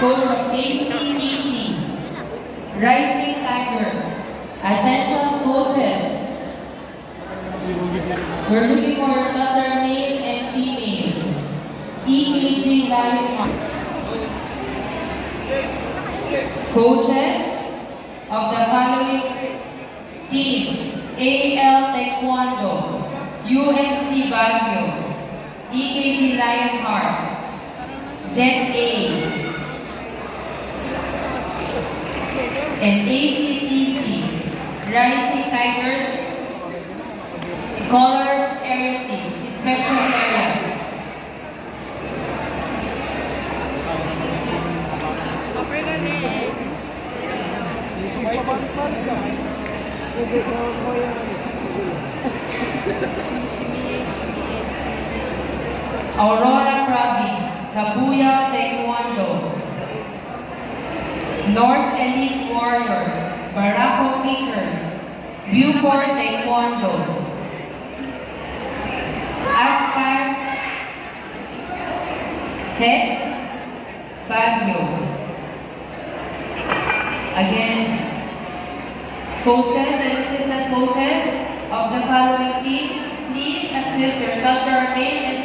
Coach of ACDC, Rising Tigers. Attention coaches. We're looking for another male and female. EKG Lion. Coaches of the following teams: AL Taekwondo, UNC Baguio, EKG Lionheart, Jet A, and ACTC, Rising Tigers, Colors Area please, Inspection Area. Aurora Province, Kabuya Taekwondo, North Elite Warriors, Barako Kickers, Bucor Taekwondo, Aspire Tech, Baguio. Again, coaches and assistant coaches of the following teams, please assist your fellow male and